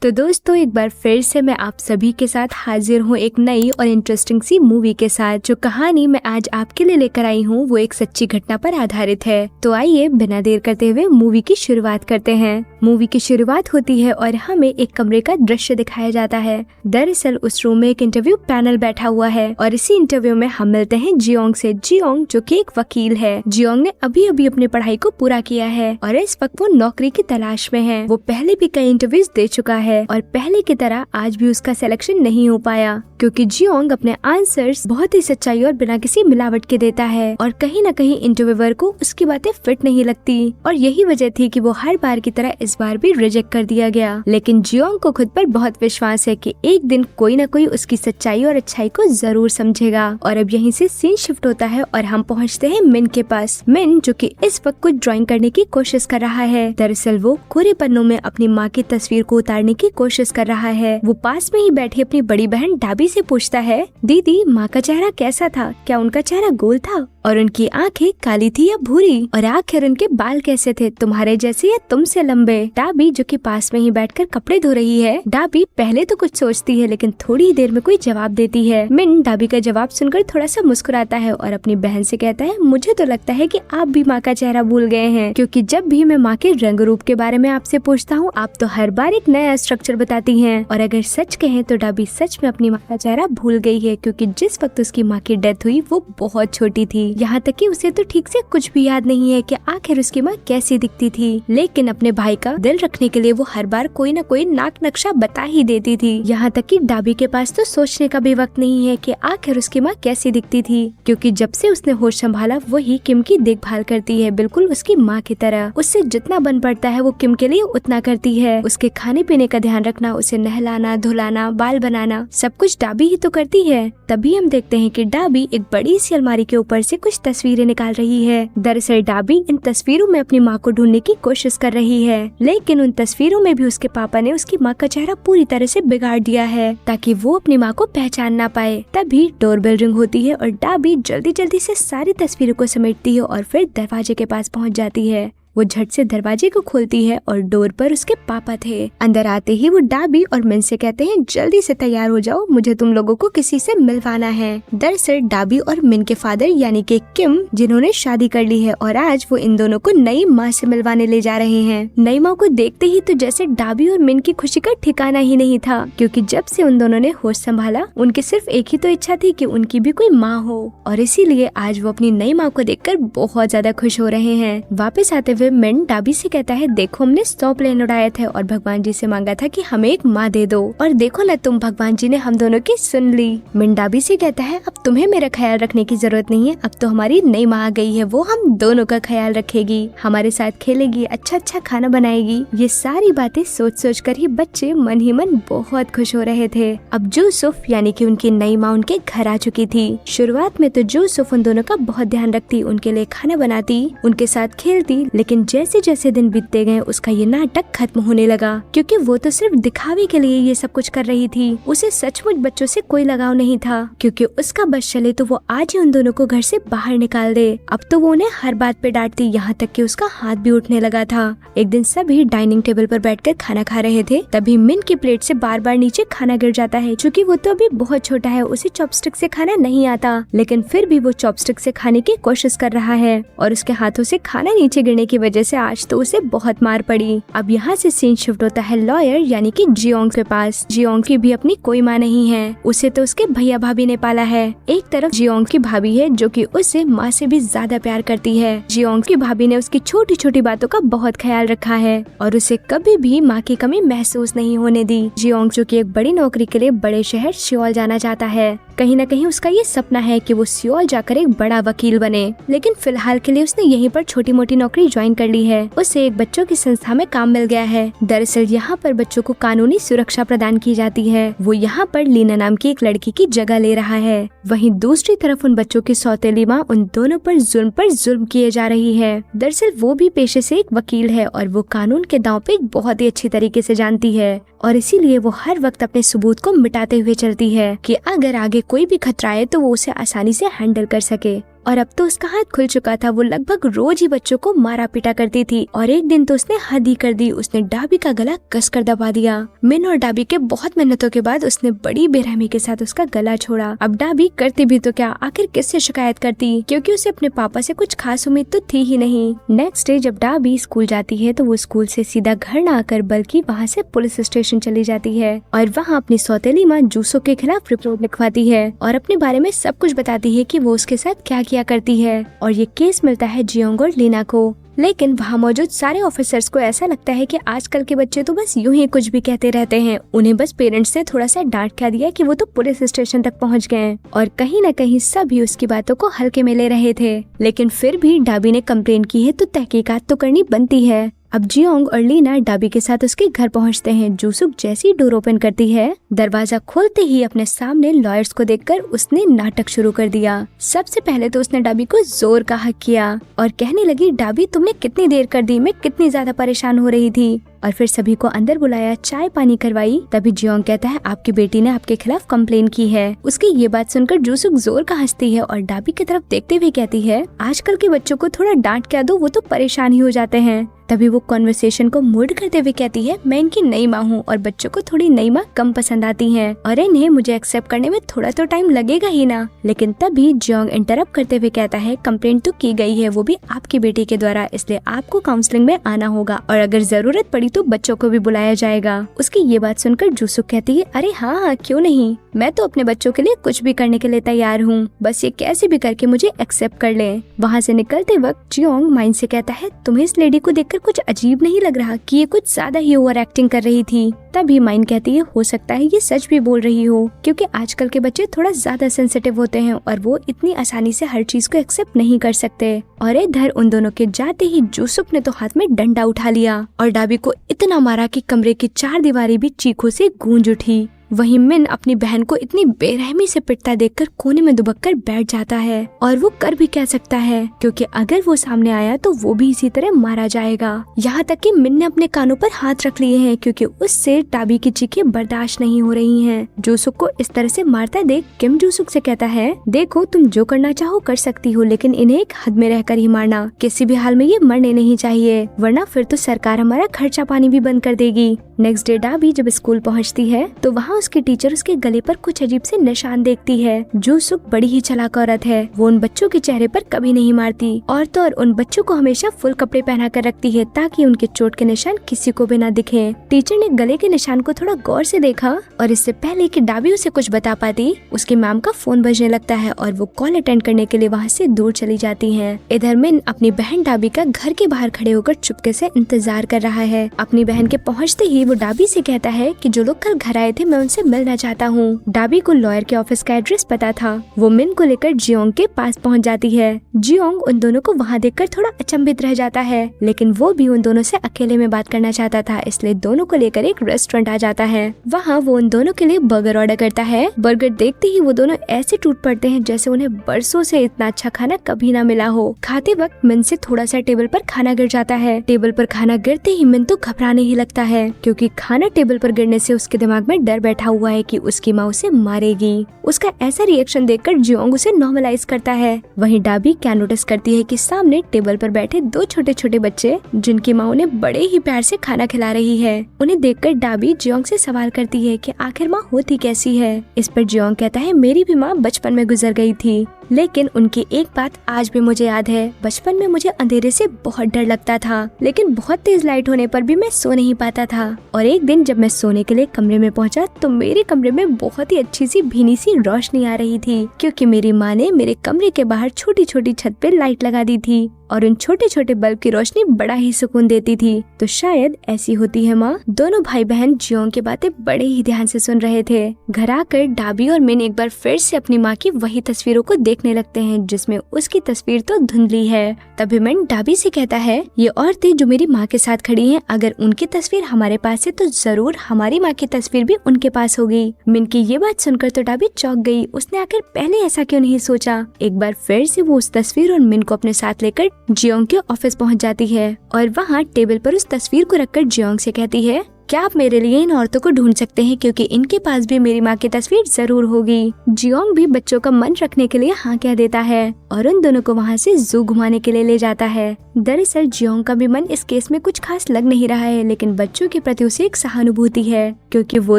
तो दोस्तों एक बार फिर से मैं आप सभी के साथ हाजिर हूँ एक नई और इंटरेस्टिंग सी मूवी के साथ। जो कहानी मैं आज आपके लिए लेकर आई हूँ वो एक सच्ची घटना पर आधारित है। तो आइए बिना देर करते हुए मूवी की शुरुआत करते हैं। मूवी की शुरुआत होती है और हमें एक कमरे का दृश्य दिखाया जाता है। दरअसल उस रूम में एक इंटरव्यू पैनल बैठा हुआ है और इसी इंटरव्यू में हम मिलते हैं जियोंग से। जियोंग जो कि एक वकील है। जियोंग ने अभी अभी अपनी पढ़ाई को पूरा किया है और इस वक्त वो नौकरी की तलाश में है। वो पहले भी कई इंटरव्यूज दे चुका है और पहले की तरह आज भी उसका सिलेक्शन नहीं हो पाया क्योंकि जियोंग अपने आंसर्स बहुत ही सच्चाई और बिना किसी मिलावट के देता है और कहीं न कहीं इंटरव्यूअर को उसकी बातें फिट नहीं लगती और यही वजह थी कि वो हर बार की तरह इस बार भी रिजेक्ट कर दिया गया। लेकिन जियोंग को खुद पर बहुत विश्वास है कि एक दिन कोई न कोई उसकी सच्चाई और अच्छाई को जरूर समझेगा। और अब यहीं से सीन शिफ्ट होता है और हम पहुँचते हैं मिन के पास। मिन जो कि इस वक्त कुछ ड्राइंग करने की कोशिश कर रहा है। दरअसल वो कोरे पन्नों में अपनी माँ की तस्वीर को उतारने की कोशिश कर रहा है। वो पास में ही बैठी अपनी बड़ी बहन डाबी से पूछता है, दीदी माँ का चेहरा कैसा था? क्या उनका चेहरा गोल था और उनकी आंखें काली थी या भूरी? और आखिर उनके बाल कैसे थे, तुम्हारे जैसे या तुमसे लंबे? डाबी जो कि पास में ही बैठकर कपड़े धो रही है। डाबी पहले तो कुछ सोचती है लेकिन थोड़ी ही देर में कोई जवाब देती है। मिन डाबी का जवाब सुनकर थोड़ा सा मुस्कुराता है और अपनी बहन से कहता है, मुझे तो लगता है कि आप भी माँ का चेहरा भूल गए हैं क्योंकि जब भी मैं माँ के रंग रूप के बारे में आपसे पूछता हूँ आप तो हर बार एक नया स्ट्रक्चर बताती हैं। और अगर सच कहें तो डाबी सच में अपनी माँ का चेहरा भूल गई है क्योंकि जिस वक्त उसकी माँ की डेथ हुई वो बहुत छोटी थी। यहाँ तक कि उसे तो ठीक से कुछ भी याद नहीं है कि आखिर उसकी माँ कैसी दिखती थी। लेकिन अपने भाई का दिल रखने के लिए वो हर बार कोई न कोई नाक नक्शा बता ही देती थी। यहाँ तक कि डाबी के पास तो सोचने का भी वक्त नहीं है कि आखिर उसकी माँ कैसी दिखती थी क्योंकि जब से उसने होश संभाला वही किम की देखभाल करती है, बिल्कुल उसकी माँ की तरह। उससे जितना बन पड़ता है वो किम के लिए उतना करती है। उसके खाने पीने का ध्यान रखना, उसे नहलाना धुलाना बाल बनाना सब कुछ डाबी ही तो करती है। तभी हम देखते हैं कि डाबी एक बड़ी सी अलमारी के ऊपर से कुछ तस्वीरें निकाल रही है। दरअसल डाबी इन तस्वीरों में अपनी माँ को ढूंढने की कोशिश कर रही है लेकिन उन तस्वीरों में भी उसके पापा ने उसकी माँ का चेहरा पूरी तरह से बिगाड़ दिया है ताकि वो अपनी माँ को पहचान ना पाए। तभी डोरबेल रिंग होती है और डाबी जल्दी जल्दी से सारी तस्वीरों को समेटती है और फिर दरवाजे के पास पहुँच जाती है। वो झट से दरवाजे को खोलती है और डोर पर उसके पापा थे। अंदर आते ही वो डाबी और मिन से कहते हैं, जल्दी से तैयार हो जाओ, मुझे तुम लोगों को किसी से मिलवाना है। दरअसल डाबी और मिन के फादर यानी कि किम जिन्होंने शादी कर ली है और आज वो इन दोनों को नई माँ से मिलवाने ले जा रहे हैं। नई माँ को देखते ही तो जैसे डाबी और मिन की खुशी का ठिकाना ही नहीं था क्योंकि जब से उन दोनों ने होश संभाला उनकी सिर्फ एक ही तो इच्छा थी कि उनकी भी कोई माँ हो और इसीलिए आज वो अपनी नई माँ को देखकर बहुत ज्यादा खुश हो रहे हैं। वापस आते हुए मिन डाबी से कहता है, देखो हमने 100 प्लेन उड़ाए थे और भगवान जी से मांगा था कि हमें एक माँ दे दो और देखो ना तुम, भगवान जी ने हम दोनों की सुन ली। मिन डाबी से कहता है, अब तुम्हें मेरा ख्याल रखने की जरूरत नहीं है, अब तो हमारी नई माँ आ गई है, वो हम दोनों का ख्याल रखेगी, हमारे साथ खेलेगी, अच्छा अच्छा खाना बनाएगी। ये सारी बातें सोच सोच कर ही बच्चे मन ही मन बहुत खुश हो रहे थे। अब जूसुफ यानी कि उनकी नई माँ उनके घर आ चुकी थी। शुरुआत में तो जूसुफ उन दोनों का बहुत ध्यान रखती, उनके लिए खाना बनाती, उनके साथ खेलती, लेकिन जैसे जैसे दिन बीतते गए उसका ये नाटक खत्म होने लगा क्योंकि वो तो सिर्फ दिखावे के लिए ये सब कुछ कर रही थी। उसे सचमुच बच्चों से कोई लगाव नहीं था क्योंकि उसका बस चले तो वो आज ही उन दोनों को घर से बाहर निकाल दे। अब तो वो उन्हें हर बात पे डांटती, यहाँ तक कि उसका हाथ भी उठने लगा था। एक दिन सभी डाइनिंग टेबल पर बैठकर खाना खा रहे थे तभी मिन की प्लेट से बार बार नीचे खाना गिर जाता है। चूँकि वो तो अभी बहुत छोटा है, उसे चॉपस्टिक से खाना नहीं आता, लेकिन फिर भी वो चॉपस्टिक से खाने की कोशिश कर रहा है और उसके हाथों से खाना नीचे गिरने की वजह से आज तो उसे बहुत मार पड़ी। अब यहाँ से सीन शिफ्ट होता है लॉयर यानी कि जियोंग के पास। जियोंग की भी अपनी कोई माँ नहीं है, उसे तो उसके भैया भाभी ने पाला है। एक तरफ जियोंग की भाभी है जो कि उसे माँ से भी ज्यादा प्यार करती है। जियोंग की भाभी ने उसकी छोटी छोटी बातों का बहुत ख्याल रखा है और उसे कभी भी माँ की कमी महसूस नहीं होने दी। जियोंग जो कि एक बड़ी नौकरी के लिए बड़े शहर सियोल जाना चाहता है, कहीं न कहीं उसका ये सपना है कि वो सियोल जाकर एक बड़ा वकील बने, लेकिन फिलहाल के लिए उसने यहीं पर छोटी मोटी नौकरी ज्वाइन कर ली है। उसे एक बच्चों की संस्था में काम मिल गया है। दरअसल यहाँ पर बच्चों को कानूनी सुरक्षा प्रदान की जाती है। वो यहाँ पर लीना नाम की एक लड़की की जगह ले रहा है। वहीं दूसरी तरफ उन बच्चों की सौतेली माँ उन दोनों पर जुल्म किए जा रही है। दरअसल वो भी पेशे से एक वकील है और वो कानून के दांव पे बहुत ही अच्छी तरीके से जानती है और इसीलिए वो हर वक्त अपने सबूत को मिटाते हुए चलती है कि अगर आगे कोई भी खतरा है तो वो उसे आसानी से हैंडल कर सके। और अब तो उसका हाथ खुल चुका था। वो लगभग रोज ही बच्चों को मारा पीटा करती थी और एक दिन तो उसने हद ही कर दी। उसने डाबी का गला कसकर दबा दिया। मिन और डाबी के बहुत मेहनतों के बाद उसने बड़ी बेरहमी के साथ उसका गला छोड़ा। अब डाबी करती भी तो क्या, आखिर किससे शिकायत करती, क्योंकि उसे अपने पापा से कुछ खास उम्मीद तो थी ही नहीं। नेक्स्ट डे जब डाबी स्कूल जाती है तो वो स्कूल से सीधा घर न आकर बल्कि वहाँ से पुलिस स्टेशन चली जाती है और वहाँ अपनी सौतेली माँ जूसो के खिलाफ रिपोर्ट लिखवाती है और अपने बारे में सब कुछ बताती है कि वो उसके साथ क्या किया करती है। और ये केस मिलता है जियोंग और लीना को। लेकिन वहाँ मौजूद सारे ऑफिसर्स को ऐसा लगता है कि आजकल के बच्चे तो बस यूं ही कुछ भी कहते रहते हैं। उन्हें बस पेरेंट्स ने थोड़ा सा डांट क्या दिया कि वो तो पुलिस स्टेशन तक पहुँच गए और कहीं न कहीं सभी उसकी बातों को हल्के में ले रहे थे। लेकिन फिर भी डाबी ने कंप्लेन की है तो तहकीकात तो करनी बनती है। अब जियोंग और लीना डाबी के साथ उसके घर पहुंचते हैं। जूसुक जैसी डोर ओपन करती है, दरवाजा खोलते ही अपने सामने लॉयर्स को देखकर उसने नाटक शुरू कर दिया। सबसे पहले तो उसने डाबी को जोर का हक किया और कहने लगी, डाबी तुमने कितनी देर कर दी, मैं कितनी ज्यादा परेशान हो रही थी। और फिर सभी को अंदर बुलाया, चाय पानी करवाई। तभी जियोंग कहता है, आपकी बेटी ने आपके खिलाफ कंप्लेन की है। उसकी ये बात सुनकर जूसुक जोर का हंसती है और डाबी की तरफ देखते हुए कहती है, आजकल के बच्चों को थोड़ा डांट क्या दो, वो तो परेशान ही हो जाते हैं। तभी वो कॉन्वर्सेशन को मूड करते हुए कहती है, मैं इनकी नई माँ हूँ और बच्चों को थोड़ी नई माँ कम पसंद आती हैं और इन्हें मुझे एक्सेप्ट करने में थोड़ा तो टाइम लगेगा ही ना। लेकिन तभी जियोंग इंटरप्ट करते हुए कहता है, कंप्लेंट तो की गई है, वो भी आपकी बेटी के द्वारा, इसलिए आपको काउंसलिंग में आना होगा और अगर जरूरत पड़ी तो बच्चों को भी बुलाया जाएगा। उसकी ये बात सुनकर जूसुक कहती है, अरे हाँ क्यों नहीं, मैं तो अपने बच्चों के लिए कुछ भी करने के लिए तैयार हूँ, बस ये कैसे भी करके मुझे एक्सेप्ट कर ले। वहाँ से निकलते वक्त जियोंग माइन से कहता है, तुम्हें इस लेडी को देखकर कुछ अजीब नहीं लग रहा कि ये कुछ ज्यादा ही ओवर एक्टिंग कर रही थी। तभी माइन कहती है, हो सकता है ये सच भी बोल रही हो, क्योंकि आजकल के बच्चे थोड़ा ज्यादा सेंसिटिव होते हैं और वो इतनी आसानी से हर चीज को एक्सेप्ट नहीं कर सकते। और इधर उन दोनों के जाते ही जूसुक ने तो हाथ में डंडा उठा लिया और डाबी को इतना मारा कि कमरे की चार दीवारें भी चीखों से गूंज उठी। वहीं मिन अपनी बहन को इतनी बेरहमी से पिटता देखकर कोने में दुबक कर बैठ जाता है और वो कर भी क्या सकता है, क्योंकि अगर वो सामने आया तो वो भी इसी तरह मारा जाएगा। यहाँ तक कि मिन ने अपने कानों पर हाथ रख लिए हैं क्योंकि उससे डाबी की चीखें बर्दाश्त नहीं हो रही हैं। जूसुक को इस तरह से मारता देख किम जूसुक से कहता है, देखो तुम जो करना चाहो कर सकती हो, लेकिन इन्हें एक हद में रहकर ही मारना, किसी भी हाल में ये मरने नहीं चाहिए, वरना फिर तो सरकार हमारा खर्चा पानी भी बंद कर देगी। नेक्स्ट डे डाबी जब स्कूल पहुँचती है तो वहाँ उसकी टीचर उसके गले पर कुछ अजीब से निशान देखती है। जूसुक बड़ी ही चालाक औरत है, वो उन बच्चों के चेहरे पर कभी नहीं मारती और तो और उन बच्चों को हमेशा फुल कपड़े पहना कर रखती है ताकि उनके चोट के निशान किसी को भी ना दिखे। टीचर ने गले के निशान को थोड़ा गौर से देखा और इससे पहले कि डाबी उसे कुछ बता पाती, उसकी मैम का फोन बजने लगता है और वो कॉल अटेंड करने के लिए वहाँ से दूर चली जाती है। इधर मिन अपनी बहन डाबी का घर के बाहर खड़े होकर चुपके से इंतजार कर रहा है। अपनी बहन के पहुँचते ही वो डाबी से कहता है कि जो लोग कल घर आए थे मैं उनसे मिलना चाहता हूँ। डाबी को लॉयर के ऑफिस का एड्रेस पता था। वो मिन को लेकर जियोंग के पास पहुँच जाती है। जियोंग उन दोनों को वहाँ देखकर थोड़ा अचंभित रह जाता है, लेकिन वो भी उन दोनों से अकेले में बात करना चाहता था, इसलिए दोनों को लेकर एक रेस्टोरेंट आ जाता है। वहाँ वो उन दोनों के लिए बर्गर ऑर्डर करता है। बर्गर देखते ही वो दोनों ऐसे टूट पड़ते हैं जैसे उन्हें बरसों से इतना अच्छा खाना कभी ना मिला हो। खाते वक्त मिन से थोड़ा सा टेबल पर खाना गिर जाता है। टेबल पर खाना गिरते ही मिन तो घबराने ही लगता है, क्योंकि खाना टेबल पर गिरने से उसके दिमाग में डर बैठा हुआ है कि उसकी माँ उसे मारेगी। उसका ऐसा रिएक्शन देखकर जियोंग उसे नॉर्मलाइज करता है। वहीं डाबी क्या नोटिस करती है कि सामने टेबल पर बैठे दो छोटे छोटे बच्चे जिनकी माँ उन्हें बड़े ही प्यार से खाना खिला रही है। उन्हें देखकर डाबी जियोंग से सवाल करती है कि आखिर माँ होती कैसी है। इस पर जियोंग कहता है, मेरी भी माँ बचपन में गुजर गई थी, लेकिन उनकी एक बात आज भी मुझे याद है। बचपन में मुझे अंधेरे से बहुत डर लगता था, लेकिन बहुत तेज लाइट होने पर भी मैं सो नहीं पाता था। और एक दिन जब मैं सोने के लिए कमरे में पहुंचा तो मेरे कमरे में बहुत ही अच्छी सी भीनी सी रोशनी आ रही थी, क्योंकि मेरी माँ ने मेरे कमरे के बाहर छोटी छोटी छत पे लाइट लगा दी थी और उन छोटे छोटे बल्ब की रोशनी बड़ा ही सुकून देती थी। तो शायद ऐसी होती है माँ। दोनों भाई बहन जियोंग की बातें बड़े ही ध्यान से सुन रहे थे। घर आकर डाबी और मिन एक बार फिर से अपनी माँ की वही तस्वीरों को देखने लगते हैं जिसमें उसकी तस्वीर तो धुंधली है। तभी मिन डाबी से कहता है, ये औरतें जो मेरी माँ के साथ खड़ी हैं, अगर उनकी तस्वीर हमारे पास है तो जरूर हमारी माँ की तस्वीर भी उनके पास होगी। मिन की ये बात सुनकर तो डाबी चौंक गई। उसने आखिर पहले ऐसा क्यों नहीं सोचा। एक बार फिर से वो उस तस्वीर और मिन को अपने साथ लेकर जियोंग के ऑफिस पहुंच जाती है और वहाँ टेबल पर उस तस्वीर को रखकर जियोंग से कहती है, क्या आप मेरे लिए इन औरतों को ढूंढ सकते हैं, क्योंकि इनके पास भी मेरी माँ की तस्वीर जरूर होगी। जियोंग भी बच्चों का मन रखने के लिए हाँ कह देता है और उन दोनों को वहाँ से जू घुमाने के लिए ले जाता है। दरअसल जियोंग का भी मन इस केस में कुछ खास लग नहीं रहा है, लेकिन बच्चों के प्रति उसे एक सहानुभूति है, क्योंकि वो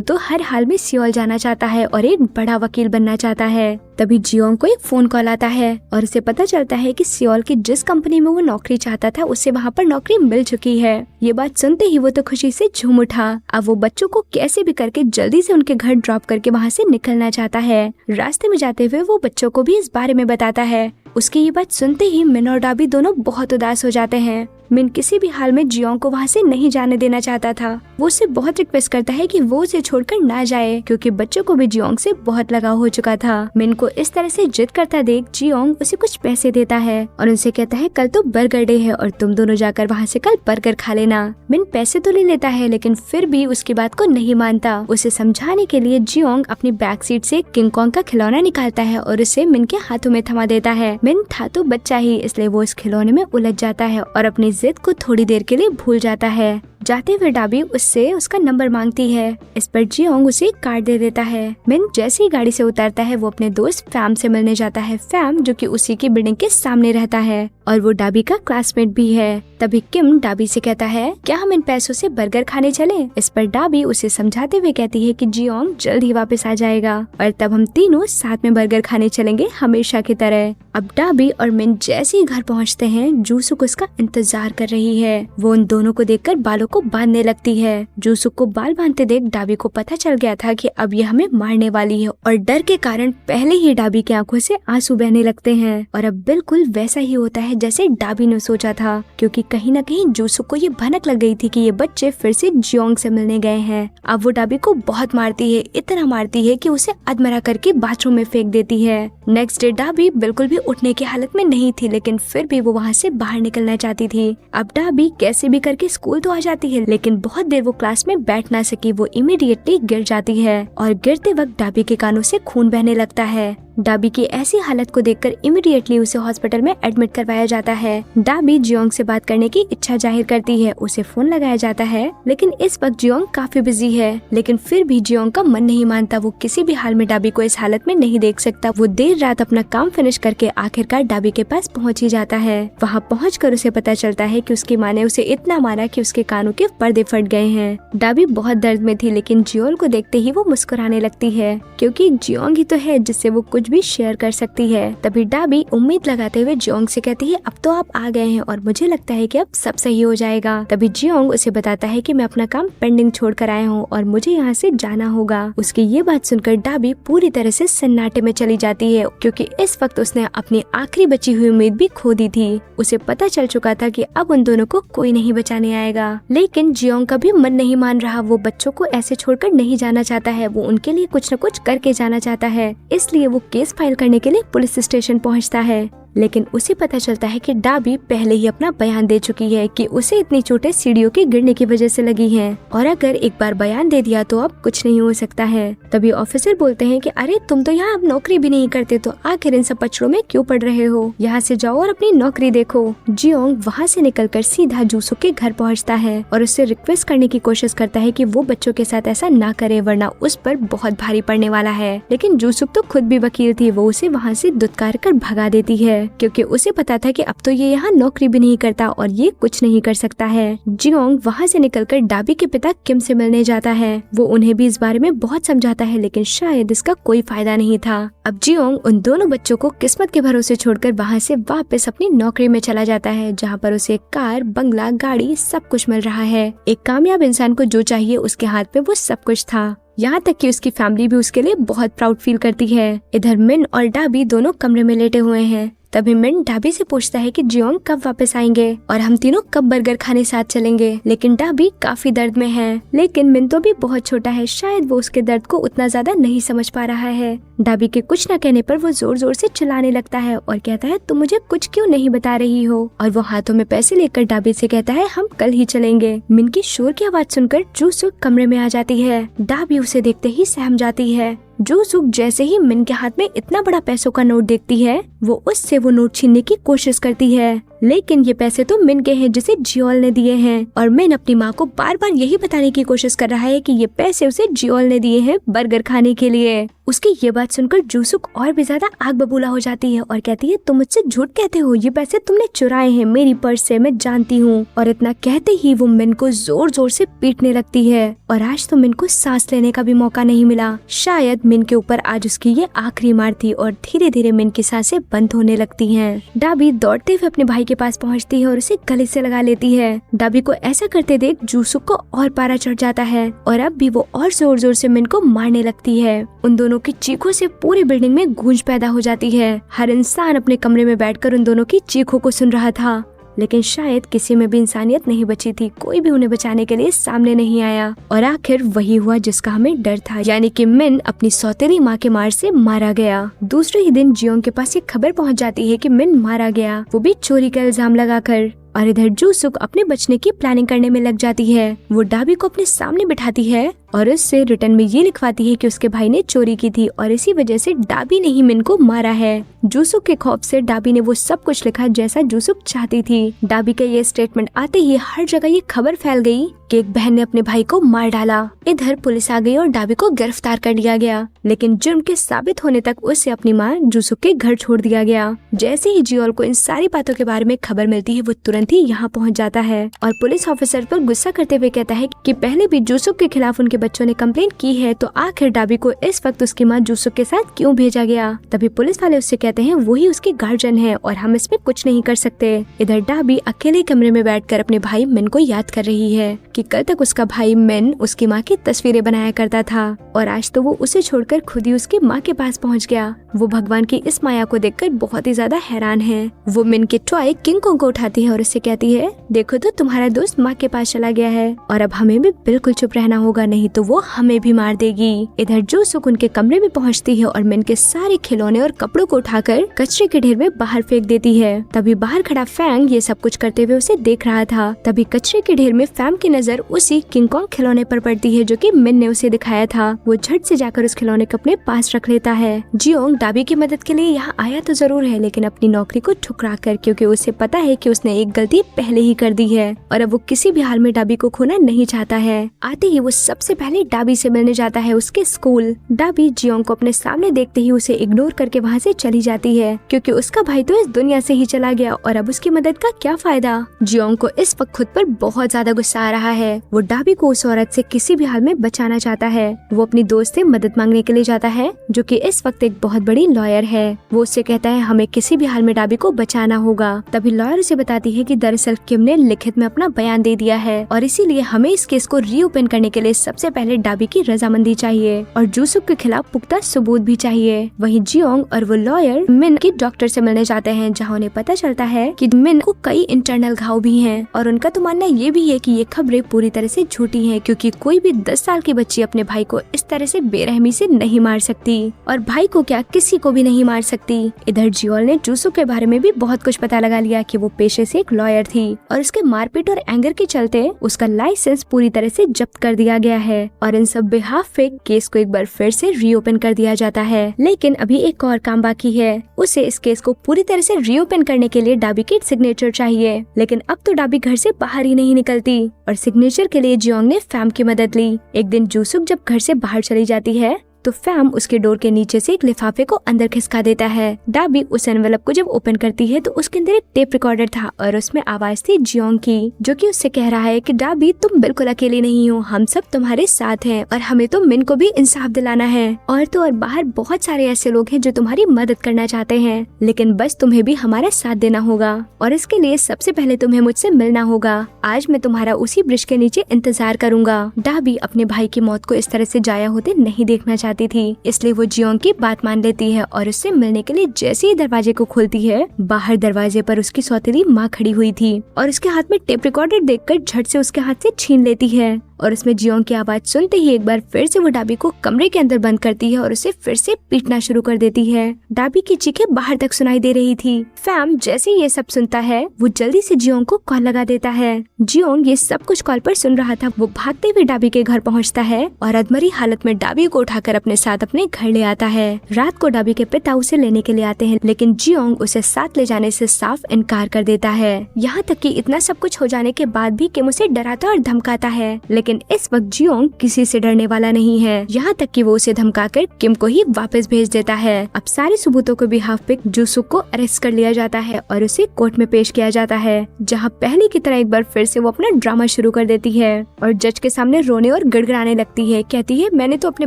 तो हर हाल में सियोल जाना चाहता है और एक बड़ा वकील बनना चाहता है। तभी जियोंग को एक फोन कॉल आता है और उसे पता चलता है कि सियोल की जिस कंपनी में वो नौकरी चाहता था उसे वहाँ पर नौकरी मिल चुकी है। ये बात सुनते ही वो तो खुशी से झूम उठा। अब वो बच्चों को कैसे भी करके जल्दी से उनके घर ड्रॉप करके वहाँ से निकलना चाहता है। रास्ते में जाते हुए वो बच्चों को भी इस बारे में बताता है। उसकी ये बात सुनते ही मिन और डाबी दोनों बहुत उदास हो जाते हैं। मिन किसी भी हाल में जियोंग को वहाँ से नहीं जाने देना चाहता था। वो उससे बहुत रिक्वेस्ट करता है कि वो उसे छोड़कर ना जाए, क्योंकि बच्चों को भी जियोंग से बहुत लगाव हो चुका था। मिन को इस तरह से जिद करता देख जियोंग उसे कुछ पैसे देता है और उनसे कहता है कल तो बर्गर डे है और तुम दोनों जाकर वहाँ से कल बर्गर खा लेना। मिन पैसे तो ले लेता है, लेकिन फिर भी उसकी बात को नहीं मानता। उसे समझाने के लिए जियोंग अपनी बैक सीट से किंग कॉन्ग का खिलौना निकालता है और उसे मिन के हाथों में थमा देता है। मिन था तो बच्चा ही, इसलिए वो इस खिलौने में उलझ जाता है और अपनी जिद को थोड़ी देर के लिए भूल जाता है। जाते हुए डाबी उससे उसका नंबर मांगती है। इस पर जियोंग उसे कार्ड दे देता है। मिन जैसे ही गाड़ी से उतरता है वो अपने दोस्त फैम से मिलने जाता है। फैम जो कि उसी की बिल्डिंग के सामने रहता है और वो डाबी का क्लासमेट भी है। तभी किम डाबी से कहता है क्या हम इन पैसों से बर्गर खाने चले। इस पर डाबी उसे समझाते हुए कहती है कि जियोंग जल्द ही वापस आ जाएगा और तब हम तीनों साथ में बर्गर खाने चलेंगे हमेशा की तरह। अब डाबी और मिन जैसे ही घर पहुँचते हैं जूसुक उसका इंतजार कर रही है। वो उन दोनों को देखकर बालों को बांधने लगती है। जूसुक को बाल बांधते देख डाबी को पता चल गया था कि अब ये हमें मारने वाली है और डर के कारण पहले ही डाबी की आंखों से आंसू बहने लगते हैं। और अब बिल्कुल वैसा ही होता है जैसे डाबी ने सोचा था, क्योंकि कहीं न कहीं जूसुक को ये भनक लग गई थी कि ये बच्चे फिर से जियोंग से मिलने गए हैं। अब वो डाबी को बहुत मारती है, इतना मारती है कि उसे अधमरा करके बाथरूम में फेंक देती है। नेक्स्ट डे डाबी बिल्कुल भी उठने की हालत में नहीं थी, लेकिन फिर भी वो वहाँ से बाहर निकलना चाहती थी। अब डाबी कैसे भी करके स्कूल तो आ जाती है, लेकिन बहुत देर वो क्लास में बैठ ना सकी। वो इमीडिएटली गिर जाती है और गिरते वक्त डाबी के कानों से खून बहने लगता है। डाबी की ऐसी हालत को देखकर इमीडिएटली उसे हॉस्पिटल में एडमिट करवाया जाता है। डाबी जियोंग से बात करने की इच्छा जाहिर करती है। उसे फोन लगाया जाता है, लेकिन इस वक्त जियोंग काफी बिजी है। लेकिन फिर भी जियोंग का मन नहीं मानता। वो किसी भी हाल में डाबी को इस हालत में नहीं देख सकता। वो देर रात अपना काम फिनिश करके आखिरकार डाबी के पास पहुंच ही जाता है। वहाँ पहुंचकर उसे पता चलता है कि उसकी माँ ने उसे इतना मारा कि उसके कानों के पर्दे फट गए हैं। डाबी बहुत दर्द में थी, लेकिन जियोल को देखते ही वो मुस्कुराने लगती है, क्योंकि जियोंग ही तो है जिससे वो कुछ भी शेयर कर सकती है। तभी डाबी उम्मीद लगाते हुए जियोंग से कहती है अब तो आप आ गए हैं और मुझे लगता है कि अब सब सही हो जाएगा। तभी जियोंग उसे बताता है कि मैं अपना काम पेंडिंग छोड़ कर आया हूँ और मुझे यहाँ से जाना होगा। उसकी ये बात सुनकर डाबी पूरी तरह से सन्नाटे में चली जाती है, क्योंकि इस वक्त उसने अपनी आखिरी बची हुई उम्मीद भी खो दी थी। उसे पता चल चुका था कि अब उन दोनों को कोई नहीं बचाने आएगा। लेकिन जियोंग का भी मन नहीं मान रहा। वो बच्चों को ऐसे छोड़कर नहीं जाना चाहता है। वो उनके लिए कुछ न कुछ करके जाना चाहता है, इसलिए वो केस फाइल करने के लिए पुलिस स्टेशन पहुंचता है। लेकिन उसे पता चलता है कि डाबी पहले ही अपना बयान दे चुकी है कि उसे इतनी चोटें सीढ़ियों के गिरने की वजह से लगी हैं और अगर एक बार बयान दे दिया तो अब कुछ नहीं हो सकता है। तभी ऑफिसर बोलते हैं कि अरे तुम तो यहाँ अब नौकरी भी नहीं करते, तो आखिर इन सब पचड़ों में क्यों पड़ रहे हो, यहाँ से जाओ और अपनी नौकरी देखो। जियोंग वहाँ से निकलकर सीधा जूसुक के घर पहुँचता है और उससे रिक्वेस्ट करने की कोशिश करता है कि वो बच्चों के साथ ऐसा ना करे, वरना उस पर बहुत भारी पड़ने वाला है। लेकिन जूसुक तो खुद भी वकील थी। वो उसे वहाँ से दुत्कार कर भगा देती है, क्योंकि उसे पता था कि अब तो ये यहाँ नौकरी भी नहीं करता और ये कुछ नहीं कर सकता है। जियोंग वहाँ से निकलकर डाबी के पिता किम से मिलने जाता है। वो उन्हें भी इस बारे में बहुत समझाता है, लेकिन शायद इसका कोई फायदा नहीं था। अब जियोंग उन दोनों बच्चों को किस्मत के भरोसे छोड़कर वहाँ से वापस अपनी नौकरी में चला जाता है, जहाँ पर उसे कार, बंगला, गाड़ी सब कुछ मिल रहा है। एक कामयाब इंसान को जो चाहिए उसके हाथ में वो सब कुछ था। यहाँ तक कि उसकी फैमिली भी उसके लिए बहुत प्राउड फील करती है। इधर मिन और डाबी दोनों कमरे में लेटे हुए हैं। तभी मिन डाबी से पूछता है कि जियोंग कब वापस आएंगे और हम तीनों कब बर्गर खाने साथ चलेंगे। लेकिन डाबी काफी दर्द में है, लेकिन मिन तो भी बहुत छोटा है, शायद वो उसके दर्द को उतना ज्यादा नहीं समझ पा रहा है। डाबी के कुछ न कहने पर वो जोर जोर से चिल्लाने लगता है और कहता है तुम मुझे कुछ क्यों नहीं बता रही हो। और वो हाथों में पैसे लेकर डाबी से कहता है हम कल ही चलेंगे। मिन की शोर की आवाज सुनकर जूसुक कमरे में आ जाती है। डाबी उसे देखते ही सहम जाती है। जूसुक जैसे ही मिन के हाथ में इतना बड़ा पैसों का नोट देखती है, वो उससे वो नोट छीनने की कोशिश करती है। लेकिन ये पैसे तो मिन के हैं जिसे जियोल ने दिए हैं, और मिन अपनी माँ को बार बार यही बताने की कोशिश कर रहा है कि ये पैसे उसे जियोल ने दिए हैं बर्गर खाने के लिए। उसकी ये बात सुनकर जूसुक और भी ज्यादा आग बबूला हो जाती है और कहती है तुम मुझसे झूठ कहते हो, ये पैसे तुमने चुराए हैं मेरी पर्स से, मैं जानती हूँ। और इतना कहते ही वो मिन को जोर जोर से पीटने लगती है। और आज तो मिन को सांस लेने का भी मौका नहीं मिला। शायद मिन के ऊपर आज उसकी ये आखिरी मार थी और धीरे धीरे मिन की सांसें बंद होने लगती हैं। डाबी दौड़ते हुए अपने भाई के पास पहुंचती है और उसे गले से लगा लेती है। डाबी को ऐसा करते देख जूसुक को और पारा चढ़ जाता है और अब भी वो और जोर जोर से मिन को मारने लगती है। उन दोनों की चीखों से पूरी बिल्डिंग में गूंज पैदा हो जाती है। हर इंसान अपने कमरे में बैठकर उन दोनों की चीखों को सुन रहा था, लेकिन शायद किसी में भी इंसानियत नहीं बची थी। कोई भी उन्हें बचाने के लिए सामने नहीं आया और आखिर वही हुआ जिसका हमें डर था, यानी कि मिन अपनी सौतेली माँ के मार से मारा गया। दूसरे ही दिन जियोंग के पास एक खबर पहुँच जाती है कि मिन मारा गया, वो भी चोरी का इल्जाम लगाकर। और इधर जूसुक अपने बचने की प्लानिंग करने में लग जाती है। वो डाबी को अपने सामने बिठाती है और उससे रिटर्न में ये लिखवाती है कि उसके भाई ने चोरी की थी और इसी वजह से डाबी ने ही मिन को मारा है। जूसुक के खौफ से डाबी ने वो सब कुछ लिखा जैसा जूसुक चाहती थी। डाबी का ये स्टेटमेंट आते ही हर जगह ये खबर फैल गई कि एक बहन ने अपने भाई को मार डाला। इधर पुलिस आ गई और डाबी को गिरफ्तार कर लिया गया, लेकिन जुर्म के साबित होने तक उसे अपनी माँ जूसुक के घर छोड़ दिया गया। जैसे ही जियोल को इन सारी बातों के बारे में खबर मिलती है, वो तुरंत ही यहाँ पहुँच जाता है और पुलिस ऑफिसर पर गुस्सा करते हुए कहता है कि पहले भी जूसुक के खिलाफ उनके बच्चों ने कंप्लेंट की है, तो आखिर डाबी को इस वक्त उसकी माँ जूसुक के साथ क्यों भेजा गया। तभी पुलिस वाले उससे कहते हैं वो ही उसके गार्जियन है और हम इसमें कुछ नहीं कर सकते। इधर डाबी अकेले कमरे में बैठकर अपने भाई मिन को याद कर रही है कि कल तक उसका भाई मिन उसकी माँ की तस्वीरें बनाया करता था और आज तो वो उसे छोड़कर खुद ही उसकी माँ के पास पहुँच गया। वो भगवान की इस माया को देखकर बहुत ही ज्यादा हैरान है। वो मिन के टॉय किंग कोंग को उठाती है और उससे कहती है देखो तो तुम्हारा दोस्त माँ के पास चला गया है और अब हमें भी बिल्कुल चुप रहना होगा, नहीं तो वो हमें भी मार देगी। इधर जूसुक उनके कमरे में पहुंचती है और मिन के सारे खिलौने और कपड़ों को उठाकर कचरे के ढेर में बाहर फेंक देती है। तभी बाहर खड़ा फैंग ये सब कुछ करते हुए उसे देख रहा था। तभी कचरे के ढेर में फैंग की नजर उसी किंग कोंग खिलौने पर पड़ती है जो कि मिन ने उसे दिखाया था। वो झट से जाकर उस खिलौने को अपने पास रख लेता है। जियोंग डाबी की मदद के लिए यहाँ आया तो जरूर है, लेकिन अपनी नौकरी को ठुकरा कर, क्योंकि उसे पता है कि उसने एक गलती पहले ही कर दी है और अब वो किसी भी हाल में डाबी को खोना नहीं चाहता है। आते ही वो सबसे पहले डाबी से मिलने जाता है उसके स्कूल। डाबी जियोंग को अपने सामने देखते ही उसे इग्नोर करके वहाँ से चली जाती है, क्योंकि उसका भाई तो इस दुनिया से ही चला गया और अब उसकी मदद का क्या फायदा। जियोंग को इस वक्त खुद पर बहुत ज्यादा गुस्सा आ रहा है। वो डाबी को उस औरत से किसी भी हाल में बचाना चाहता है। वो अपनी दोस्त से मदद मांगने के लिए जाता है जो कि इस वक्त एक बहुत बड़ी लॉयर है। वो उससे कहता है हमें किसी भी हाल में डाबी को बचाना होगा। तभी लॉयर उसे बताती है कि दरअसल किम ने लिखित में अपना बयान दे दिया है और इसीलिए हमें इस केस को रीओपन करने के लिए सबसे पहले डाबी की रजामंदी चाहिए और जूसुक के खिलाफ पुख्ता सबूत भी चाहिए। वहीं जियोंग और वो लॉयर मिन के डॉक्टर से मिलने जाते हैं, जहां उन्हें पता चलता है कि मिन को कई इंटरनल घाव भी हैं और उनका तो मानना ये भी है कि ये खबरें पूरी तरह से झूठी हैं, क्योंकि कोई भी 10 साल की बच्ची अपने भाई को इस तरह से बेरहमी से नहीं मार सकती और भाई को क्या किसी को भी नहीं मार सकती। इधर जियोल ने जूसुक के बारे में भी बहुत कुछ पता लगा लिया कि वो पेशे से एक लॉयर थी और उसके मारपीट और एंगर के चलते उसका लाइसेंस पूरी तरह से जब्त कर दिया गया है और इन सब बिहाफ पे केस को एक बार फिर से रीओपन कर दिया जाता है। लेकिन अभी एक और काम बाकी है, उसे इस केस को पूरी तरह से रीओपन करने के लिए डाबी की सिग्नेचर चाहिए। लेकिन अब तो डाबी घर से बाहर ही नहीं निकलती और सिग्नेचर के लिए जियोंग ने फैम की मदद ली। एक दिन जूसुक जब घर से बाहर चली जाती है तो फैम उसके डोर के नीचे से एक लिफाफे को अंदर खिसका देता है। डाबी उस एनवेलप को जब ओपन करती है तो उसके अंदर एक टेप रिकॉर्डर था और उसमें आवाज थी जियोंग की, जो कि उससे कह रहा है कि डाबी तुम बिल्कुल अकेली नहीं हो, हम सब तुम्हारे साथ हैं और हमें तो मिन को भी इंसाफ दिलाना है। और तो और बाहर बहुत सारे ऐसे लोग हैं जो तुम्हारी मदद करना चाहते हैं, लेकिन बस तुम्हें भी हमारा साथ देना होगा और इसके लिए सबसे पहले तुम्हें मुझसे मिलना होगा। आज मैं तुम्हारा उसी ब्रिज के नीचे इंतजार करूंगा। डाबी अपने भाई की मौत को इस तरह से जाया होते नहीं देखना चाहती थी, इसलिए वो जियोंग की बात मान लेती है और उससे मिलने के लिए जैसे ही दरवाजे को खोलती है, बाहर दरवाजे पर उसकी सौतेली माँ खड़ी हुई थी और उसके हाथ में टेप रिकॉर्डर देखकर झट से उसके हाथ से छीन लेती है और उसमें जियोंग की आवाज सुनते ही एक बार फिर से वो डाबी को कमरे के अंदर बंद करती है और उसे फिर से पीटना शुरू कर देती है। डाबी की चीखें बाहर तक सुनाई दे रही थी। फैम जैसे ये सब सुनता है वो जल्दी से जियोंग को कॉल लगा देता है। जियोंग ये सब कुछ कॉल पर सुन रहा था। वो भागते हुए डाबी के घर पहुंचता है और अधमरी हालत में डाबी को उठाकर अपने साथ अपने घर ले आता है। रात को डाबी के पिता उसे लेने के लिए आते हैं, लेकिन जियोंग उसे साथ ले जाने से साफ इनकार कर देता है। यहाँ तक कि इतना सब कुछ हो जाने के बाद भी किम उसे डराता और धमकाता है, लेकिन इस वक्त जियोंग किसी से डरने वाला नहीं है। यहाँ तक कि वो उसे धमकाकर किम को ही वापस भेज देता है। अब सारे सबूतों के बिहाफ पे जूसुक को अरेस्ट कर लिया जाता है और उसे कोर्ट में पेश किया जाता है, जहाँ पहले की तरह एक बार फिर से वो अपना ड्रामा शुरू कर देती है और जज के सामने रोने और गिड़गिड़ाने लगती है। कहती है मैंने तो अपने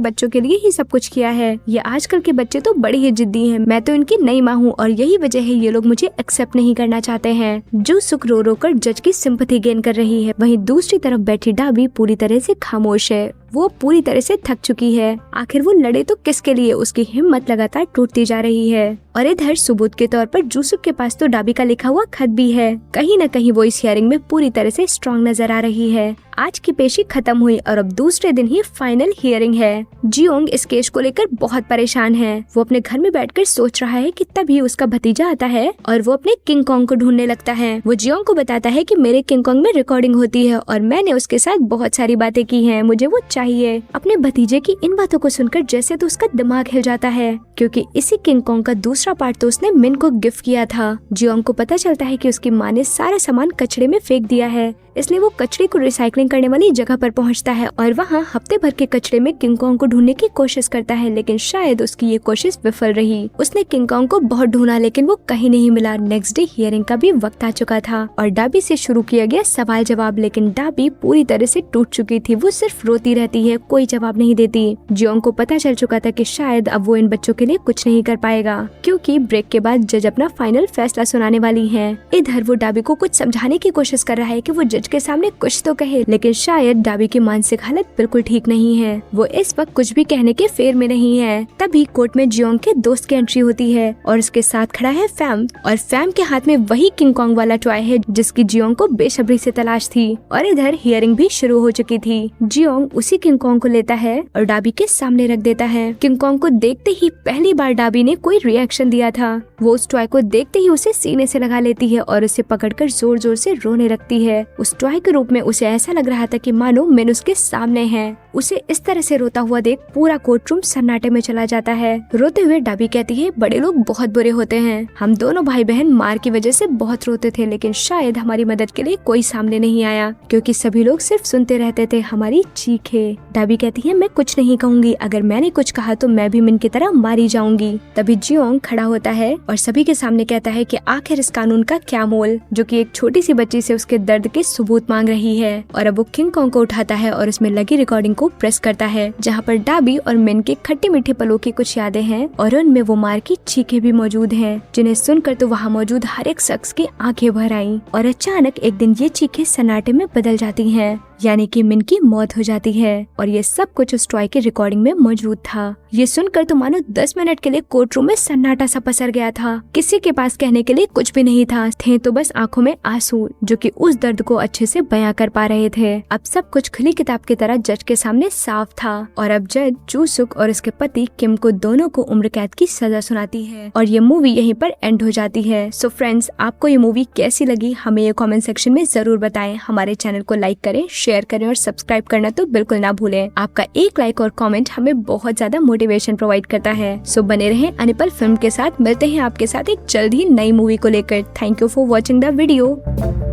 बच्चों के लिए ही सब कुछ किया है। ये आजकल के बच्चे तो बड़े ही जिद्दी हैं। मैं तो इनकी नई माँ हूँ और यही वजह है ये लोग मुझे एक्सेप्ट नहीं करना चाहते हैं। जूसुक रो रो कर जज की सिंपैथी गेन कर रही है। वहीं दूसरी तरफ बैठी डाबी पूरी तरह से खामोश है। वो पूरी तरह से थक चुकी है। आखिर वो लड़े तो किसके लिए? उसकी हिम्मत लगातार टूटती जा रही है। और इधर सबूत के तौर पर जूसुक के पास तो डाबी का लिखा हुआ खत भी है। कहीं न कहीं वो इस हियरिंग में पूरी तरह से स्ट्रांग नजर आ रही है। आज की पेशी खत्म हुई और अब दूसरे दिन ही फाइनल हियरिंग है। जियोंग इस केस को लेकर बहुत परेशान है। वो अपने घर में बैठकर सोच रहा है कि तभी उसका भतीजा आता है और वो अपने किंग कॉन्ग को ढूंढने लगता है। वो जियोंग को बताता है कि मेरे किंग कॉन्ग में रिकॉर्डिंग होती है और मैंने उसके साथ बहुत सारी बातें की हैं, मुझे वो चाहिए। अपने भतीजे की इन बातों को सुनकर जैसे तो उसका दिमाग हिल जाता है, क्योंकि इसी किंग कॉन्ग का दूसरा पार्ट तो उसने मिन को गिफ्ट किया था। जियोंग को पता चलता है कि उसकी माँ ने सारा सामान कचरे में फेंक दिया है, इसलिए वो कचरे को रिसाइकलिंग करने वाली जगह पर पहुंचता है और वहाँ हफ्ते भर के कचरे में किंग कॉन्ग को ढूंढने की कोशिश करता है, लेकिन शायद उसकी ये कोशिश विफल रही। उसने किंग कॉन्ग को बहुत ढूंढा लेकिन वो कहीं नहीं मिला। नेक्स्ट डे हियरिंग का भी वक्त आ चुका था और डाबी से शुरू किया गया सवाल जवाब, लेकिन डाबी पूरी तरह से टूट चुकी थी। वो सिर्फ रोती रहती है, कोई जवाब नहीं देती। जियोंग को पता चल चुका था कि शायद अब वो इन बच्चों के लिए कुछ नहीं कर पाएगा, क्योंकि ब्रेक के बाद जज अपना फाइनल फैसला सुनाने वाली है। इधर वो डाबी को कुछ समझाने की कोशिश कर रहा है कि वो जज के सामने कुछ तो कहे, लेकिन शायद डाबी की मानसिक हालत बिल्कुल ठीक नहीं है। वो इस वक्त कुछ भी कहने के फेर में नहीं है। तभी कोर्ट में जियोंग के दोस्त की एंट्री होती है और उसके साथ खड़ा है फैम, और फैम के हाथ में वही किंग कॉन्ग वाला टॉय है जिसकी जियोंग को बेसब्री से तलाश थी। और इधर हियरिंग भी शुरू हो चुकी थी। जियोंग उसी किंग कॉन्ग को लेता है और डाबी के सामने रख देता है। किंग कॉन्ग को देखते ही पहली बार डाबी ने कोई रिएक्शन दिया था। वो उस टॉय को देखते ही उसे सीने से लगा लेती है और उसे पकड़कर जोर जोर से रोने लगती है। उस टॉय के रूप में उसे ऐसा लग रहा था कि मानो मिन उसके सामने है। उसे इस तरह से रोता हुआ देख पूरा कोर्ट रूम सन्नाटे में चला जाता है। रोते हुए डाबी कहती है बड़े लोग बहुत बुरे होते हैं। हम दोनों भाई बहन मार की वजह से बहुत रोते थे, लेकिन शायद हमारी मदद के लिए कोई सामने नहीं आया, क्योंकि सभी लोग सिर्फ सुनते रहते थे हमारी चीखें। डाबी कहती है मैं कुछ नहीं कहूंगी, अगर मैंने कुछ कहा तो मैं भी मिन की तरह मारी जाऊंगी। तभी जियोंग खड़ा होता है और सभी के सामने कहता है कि आखिर इस कानून का क्या मोल, जो कि एक छोटी सी बच्ची से उसके दर्द के सबूत मांग रही है। और अब वो किंग कॉन्ग को उठाता है और उसमें लगी रिकॉर्डिंग को प्रेस करता है, जहाँ पर डाबी और मिन के खट्टे मीठे पलों की कुछ यादें हैं और उनमें वो मार की चीखें भी मौजूद हैं, जिन्हें सुनकर तो वहाँ मौजूद हर एक शख्स की आंखें भर आईं। और अचानक एक दिन ये चीखें सन्नाटे में बदल जाती हैं, यानी कि मिन की मौत हो जाती है। और ये सब कुछ उस टॉय की रिकॉर्डिंग में मौजूद था। ये सुनकर तो मानो 10 मिनट के लिए कोर्ट रूम में सन्नाटा सा पसर गया था। किसी के पास कहने के लिए कुछ भी नहीं था, थे तो बस आंखों में आंसू, जो कि उस दर्द को अच्छे से बयां कर पा रहे थे। अब सब कुछ खुली किताब की तरह जज के सामने साफ था और अब जज जूसुक और उसके पति किम को दोनों को उम्र कैद की सजा सुनाती है और ये मूवी यहीं पर एंड हो जाती है। सो फ्रेंड्स, आपको ये मूवी कैसी लगी हमें ये कमेंट सेक्शन में जरूर बताएं। हमारे चैनल को लाइक करें, शेयर करें और सब्सक्राइब करना तो बिल्कुल ना भूलें। आपका एक लाइक और कमेंट हमें बहुत ज्यादा मोटिवेशन प्रोवाइड करता है। सो बने रहें अनिपल फिल्म के साथ। मिलते हैं आपके साथ एक जल्द ही नई मूवी को लेकर। Thank you for watching the video.